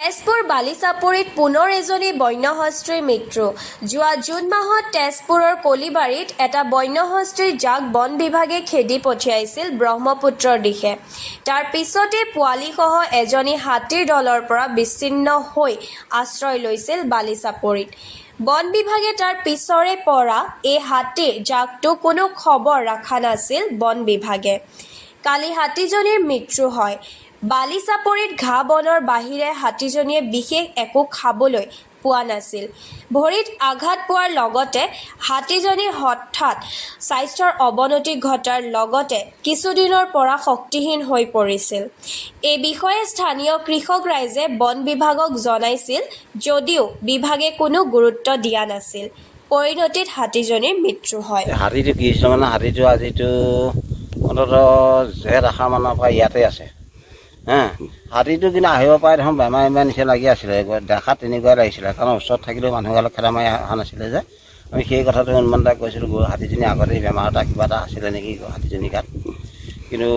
তেজপুৰ বালিচাপৰিত পুনৰ এজনী বন্যহস্তীৰ মৃত্যু। যোৱা জুন মাহত তেজপুৰৰ কলিবাৰীত এটা বন্যহস্তীৰ জাক বন বিভাগে খেদি পঠিয়াইছিল ব্ৰহ্মপুত্ৰৰ দিশে। তাৰ পিছতে পোৱালিসহ এজনী হাতীৰ দলৰ পৰা বিচ্ছিন্ন হৈ আশ্ৰয় লৈছিল বালিচাপৰিত। বন বিভাগে তাৰ পিছৰে পৰা এই হাতীৰ জাকটো কোনো খবৰ ৰখা নাছিল বন বিভাগে। কালি হাতীজনীৰ মৃত্যু হয়। বালিচাপৰিত ঘাঁহ বনৰ বাহিৰে হাতীজনীয়ে বিশেষ একো খাবলৈ পোৱা নাছিল। ভৰিত আঘাত পোৱাৰ লগতে হাতীজনী হঠাৎ স্বাস্থ্যৰ অৱনতি ঘটাৰ লগতে কিছুদিনৰ পৰা শক্তিহীন হৈ পৰিছিল। এই বিষয়ে স্থানীয় কৃষক ৰাইজে বন বিভাগক জনাইছিল যদিও বিভাগে কোনো গুৰুত্ব দিয়া নাছিল। পৰিণতিত হাতীজনীৰ মৃত্যু হয়। হাতীটো কি হৈছিলে মানে হাতীটো আজিতো অন্ততঃ জেঠ আষাৰ মানৰ পৰা ইয়াতে আছে। হাতীটো কিন্তু আহিব পাৰে দেখোন বেমাৰ নিচিনা লাগি আছিলে, দেখাত তেনেকুৱাই লাগিছিলে, কাৰণ ওচৰত থাকিলেও মানুহগালক খেদা মাৰি অহা নাছিলে যে। আমি সেই কথাটো অনুমান এটা কৈছিলোঁ, হাতীজনী আগতে বেমাৰ এটা কিবা এটা আছিলে নেকি হাতীজনী গাত। কিন্তু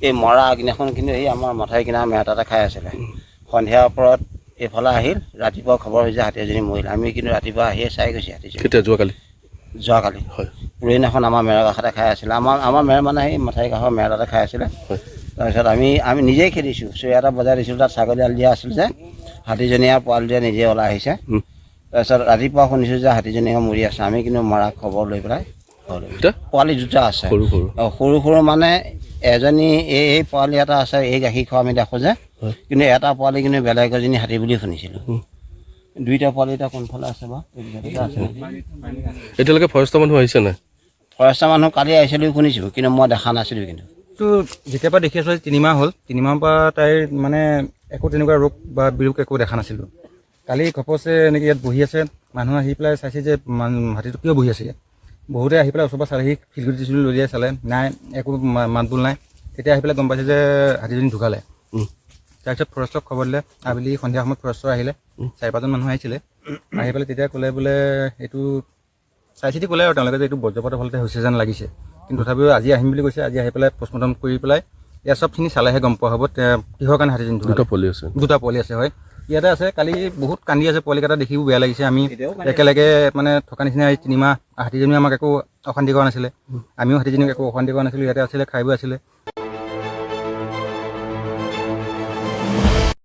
এই মৰা আগদিনাখন কিন্তু এই আমাৰ মথাউৰি কিনাৰ মেৰটাতে খাই আছিলে। সন্ধিয়াৰ ওপৰত এইফালে আহিল, ৰাতিপুৱা খবৰ হৈছে হাতী এজনী মৰিল। আমি কিন্তু ৰাতিপুৱা আহিয়ে চাই গৈছোঁ হাতীজনী। কেতিয়া? যোৱাকালি হয়। পৰহিদিনাখন আমাৰ মেৰৰ কাষতে খাই আছিলে। আমাৰ মেৰ মানে সেই মথাউৰি কাষৰ মেৰটাতে খাই আছিলে। তাৰপিছত আমি নিজেই খেদিছোঁ, চুৰি এটা বজাই দিছিলোঁ, তাত ছাগলী আল দিয়া আছিল যে, হাতীজনী আৰু পোৱালিটোৱে নিজে ওলাই আহিছে। তাৰপিছত ৰাতিপুৱা শুনিছোঁ যে হাতীজনী মৰি আছে। আমি কিন্তু মৰা খবৰ লৈ পেলাই পোৱালি দুটা আছে, সৰু মানে এজনী এই পোৱালি এটা আছে, এই গাখীৰ খোৱা আমি দেখোঁ যে, কিন্তু এটা পোৱালি কিন্তু বেলেগ এজনী হাতী বুলি শুনিছিলোঁ। দুইটা পোৱালি এতিয়া কোনফালে আছে বা এতিয়ালৈকে ফৰেষ্টৰ মানুহ আহিছে নাই? ফৰেষ্টৰ মানুহ কালি আহিছে বুলি শুনিছোঁ, কিন্তু মই দেখা নাছিলোঁ। কিন্তু যেতিয়াৰ পৰা দেখি আছোঁ 3 মাহ হ'ল, 3 মাহৰ পৰা তাইৰ মানে একো তেনেকুৱা ৰোগ বা বিৰোগ একো দেখা নাছিলোঁ। কালি ঘপচে এনেকৈ ইয়াত বহি আছে, মানুহ আহি পেলাই চাইছে যে হাতীটো কিয় বহি আছে ইয়াত। বহুতে আহি পেলাই ওচৰৰ পৰা চালেহি, শিলগুটি চিলগুটি লৈ যায়, চালে নাই, একো মাতবোল নাই। তেতিয়া আহি পেলাই গম পাইছে যে হাতীজনী ঢুকালে। তাৰপিছত ফৰেষ্টক খবৰ দিলে। আবেলি সন্ধিয়া সময়ত ফৰেষ্টৰ আহিলে, 4-5জন মানুহ আহিছিলে। আহি পেলাই তেতিয়া ক'লে বোলে এইটো চাই চিতি ক'লে আৰু তেওঁলোকে যে এইটো বজ্ৰপাতৰ ফলতে হৈছে যেন লাগিছে। কিন্তু তথাপিও আজি আহিম বুলি কৈছে। আজি আহি পেলাই পষ্টমৰ্টম কৰি পেলাই ইয়াত চবখিনি চালেহে গম পোৱা হ'ব কিহৰ কাৰণে হাতীজনী ঢুকালে। দুটা পোৱালি আছে হয়, ইয়াতে আছে। কালি বহুত কান্দি আছে, পোৱালিকেইটা দেখিও বেয়া লাগিছে। আমি একেলগে মানে থকা নিচিনা 3 মাহ হাতীজনীয়ে আমাক একো অশান্তি কৰা নাছিলে, আমিও হাতীজনীক একো অশান্তি কৰা নাছিলোঁ। ইয়াতে আছিলে, খাই বৈ আছিলে।